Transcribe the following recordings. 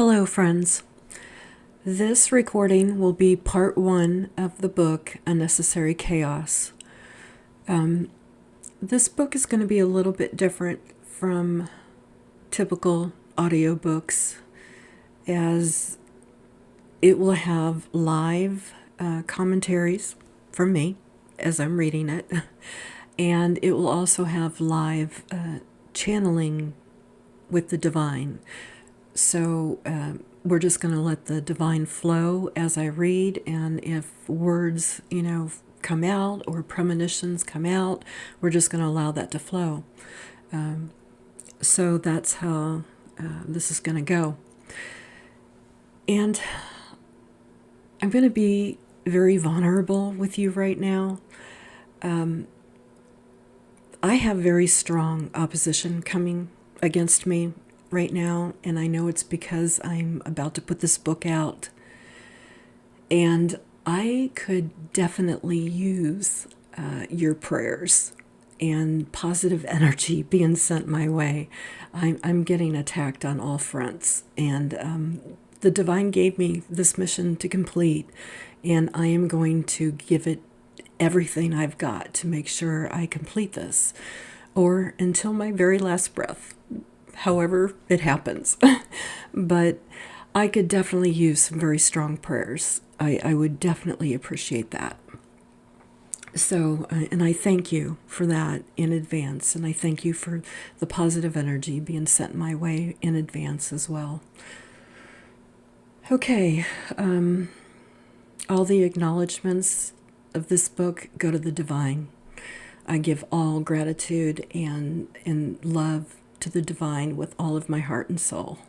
Hello, friends. This recording will be part one of the book, Unnecessary Chaos. This book is going to be a little bit different from typical audiobooks, as it will have live commentaries from me as I'm reading it, and it will also have live channeling with the divine. So we're just going to let the divine flow as I read, and if words, come out or premonitions come out, we're just going to allow that to flow. So that's how this is going to go. And I'm going to be very vulnerable with you right now. I have very strong opposition coming against me right now, and I know it's because I'm about to put this book out, and I could definitely use your prayers and positive energy being sent my way. I'm getting attacked on all fronts, and the divine gave me this mission to complete, and I am going to give it everything I've got to make sure I complete this, or until my very last breath, however it happens. But I could definitely use some very strong prayers. I would definitely appreciate that. So, and I thank you for that in advance, and I thank you for the positive energy being sent my way in advance as well. Okay, all the acknowledgments of this book go to the divine. I give all gratitude and love to the divine with all of my heart and soul.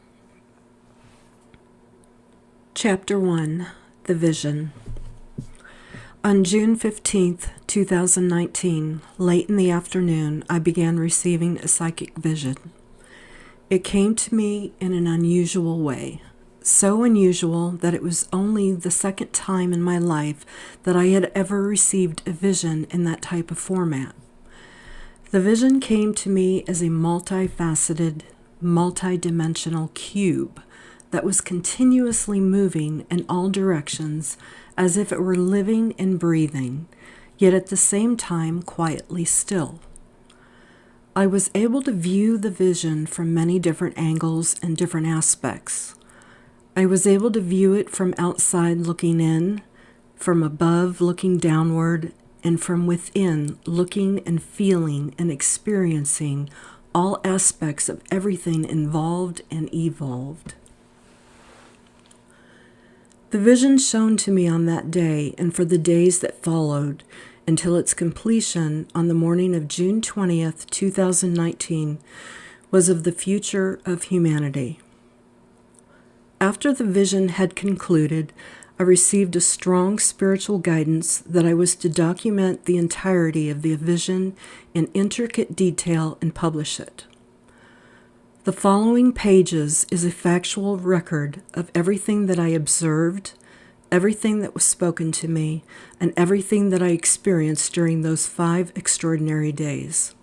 Chapter 1, The Vision. On June 15th, 2019, late in the afternoon, I began receiving a psychic vision. It came to me in an unusual way, so unusual that it was only the second time in my life that I had ever received a vision in that type of format. The vision came to me as a multifaceted, multidimensional cube that was continuously moving in all directions as if it were living and breathing, yet at the same time quietly still. I was able to view the vision from many different angles and different aspects. I was able to view it from outside looking in, from above looking downward, and from within, looking and feeling and experiencing all aspects of everything involved and evolved. The vision shown to me on that day and for the days that followed until its completion on the morning of June 20th, 2019, was of the future of humanity. After the vision had concluded, I received a strong spiritual guidance that I was to document the entirety of the vision in intricate detail and publish it. The following pages is a factual record of everything that I observed, everything that was spoken to me, and everything that I experienced during those 5 extraordinary days.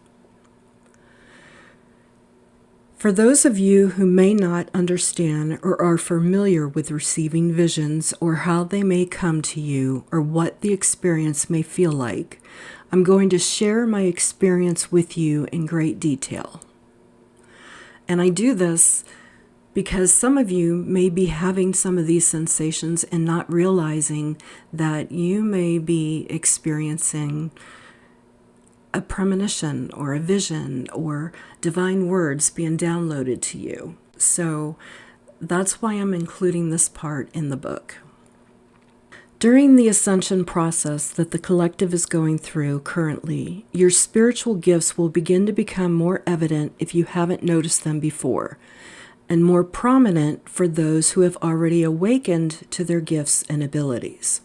For those of you who may not understand or are familiar with receiving visions or how they may come to you or what the experience may feel like, I'm going to share my experience with you in great detail. And I do this because some of you may be having some of these sensations and not realizing that you may be experiencing a premonition or a vision or divine words being downloaded to you. So that's why I'm including this part in the book. During the ascension process that the collective is going through currently, your spiritual gifts will begin to become more evident if you haven't noticed them before, and more prominent for those who have already awakened to their gifts and abilities.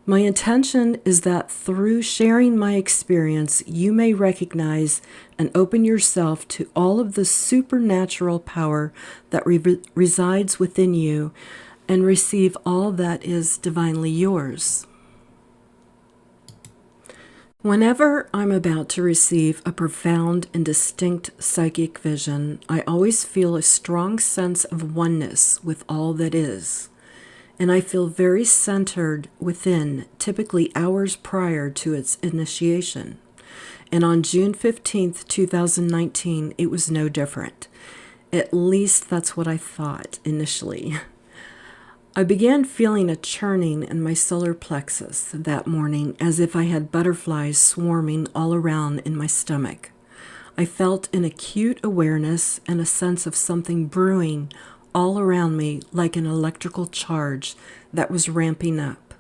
My intention is that through sharing my experience, you may recognize and open yourself to all of the supernatural power that resides within you and receive all that is divinely yours. Whenever I'm about to receive a profound and distinct psychic vision, I always feel a strong sense of oneness with all that is, and I feel very centered within, typically hours prior to its initiation. And on June 15th, 2019, it was no different. At least that's what I thought initially. I began feeling a churning in my solar plexus that morning, as if I had butterflies swarming all around in my stomach. I felt an acute awareness and a sense of something brewing all around me, like an electrical charge that was ramping up.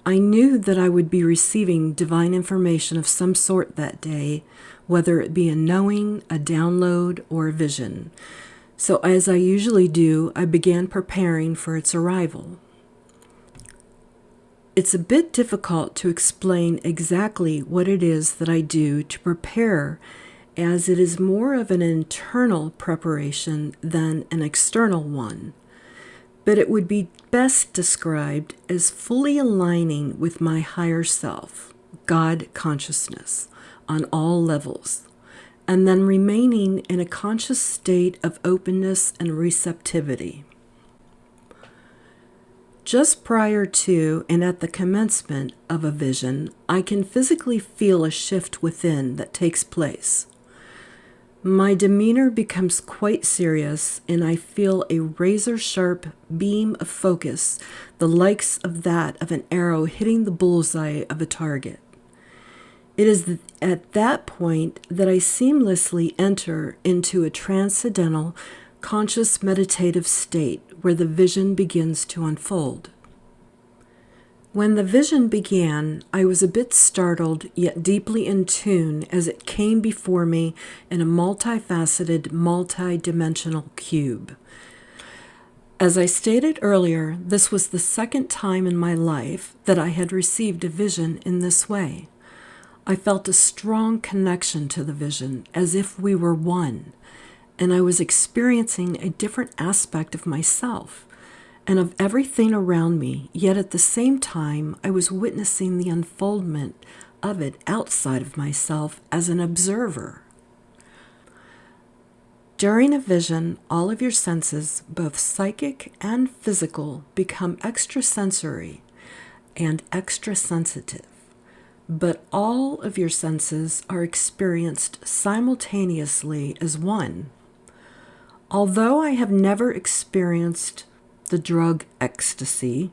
I knew that I would be receiving divine information of some sort that day, whether it be a knowing, a download, or a vision. So as I usually do, I began preparing for its arrival. It's a bit difficult to explain exactly what it is that I do to prepare, as it is more of an internal preparation than an external one. But it would be best described as fully aligning with my higher self, God consciousness, on all levels, and then remaining in a conscious state of openness and receptivity. Just prior to and at the commencement of a vision, I can physically feel a shift within that takes place. My demeanor becomes quite serious, and I feel a razor-sharp beam of focus, the likes of that of an arrow hitting the bullseye of a target. It is at that point that I seamlessly enter into a transcendental, conscious meditative state where the vision begins to unfold. When the vision began, I was a bit startled, yet deeply in tune as it came before me in a multifaceted, multi-dimensional cube. As I stated earlier, this was the second time in my life that I had received a vision in this way. I felt a strong connection to the vision, as if we were one, and I was experiencing a different aspect of myself and of everything around me, yet at the same time I was witnessing the unfoldment of it outside of myself as an observer. During a vision, all of your senses, both psychic and physical, become extrasensory and extrasensitive. But all of your senses are experienced simultaneously as one. Although I have never experienced the drug ecstasy,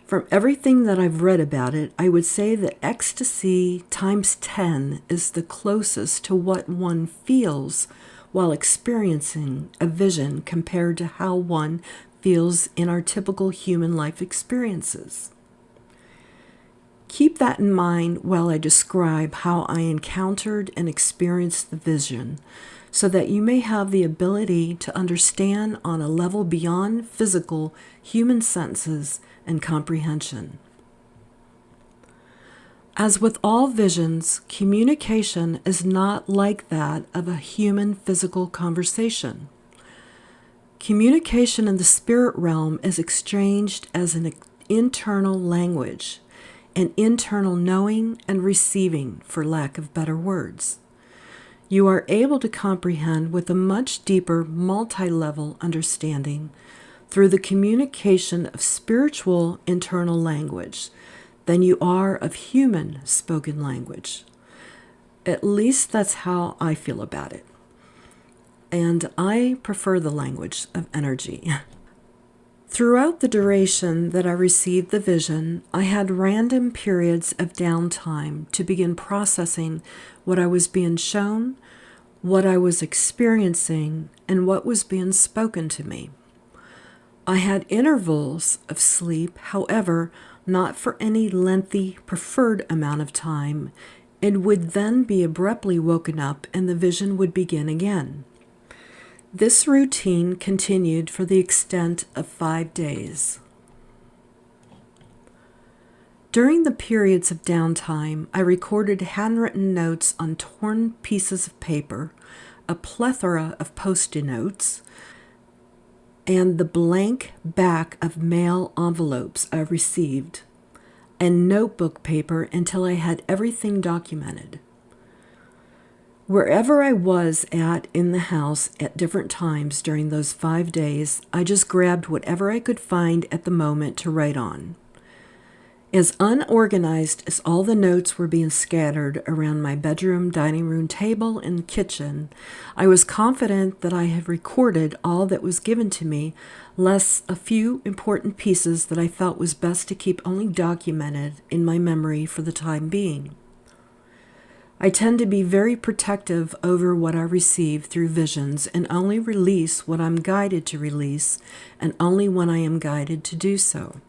from everything that I've read about it, I would say that ecstasy times 10 is the closest to what one feels while experiencing a vision compared to how one feels in our typical human life experiences. Keep that in mind while I describe how I encountered and experienced the vision, so that you may have the ability to understand on a level beyond physical human senses and comprehension. As with all visions, communication is not like that of a human physical conversation. Communication in the spirit realm is exchanged as an internal language, an internal knowing and receiving, for lack of better words. You are able to comprehend with a much deeper, multi-level understanding through the communication of spiritual internal language than you are of human spoken language. At least that's how I feel about it. And I prefer the language of energy. Throughout the duration that I received the vision, I had random periods of downtime to begin processing what I was being shown, what I was experiencing, and what was being spoken to me. I had intervals of sleep, however, not for any lengthy preferred amount of time, and would then be abruptly woken up and the vision would begin again. This routine continued for the extent of 5 days. During the periods of downtime, I recorded handwritten notes on torn pieces of paper, a plethora of post-it notes, and the blank back of mail envelopes I received. and notebook paper until I had everything documented. Wherever I was at in the house at different times during those 5 days, I just grabbed whatever I could find at the moment to write on. As unorganized as all the notes were being scattered around my bedroom, dining room table, and kitchen, I was confident that I had recorded all that was given to me, less a few important pieces that I felt was best to keep only documented in my memory for the time being. I tend to be very protective over what I receive through visions and only release what I'm guided to release, and only when I am guided to do so.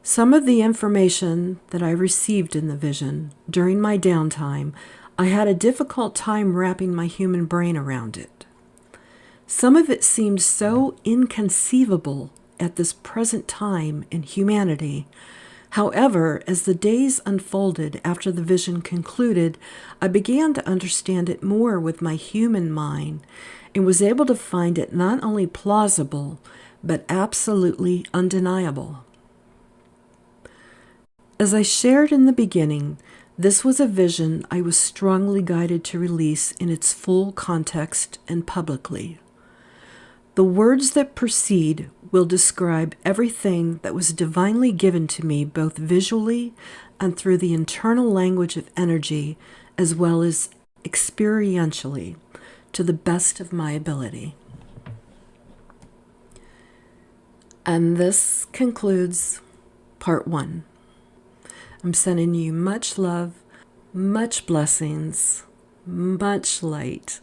Some of the information that I received in the vision during my downtime, I had a difficult time wrapping my human brain around it. Some of it seemed so inconceivable at this present time in humanity. However, as the days unfolded after the vision concluded, I began to understand it more with my human mind and was able to find it not only plausible, but absolutely undeniable. As I shared in the beginning, this was a vision I was strongly guided to release in its full context and publicly. The words that precede will describe everything that was divinely given to me, both visually and through the internal language of energy, as well as experientially, to the best of my ability. And this concludes part 1. I'm sending you much love, much blessings, much light,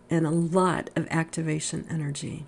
and a lot of activation energy.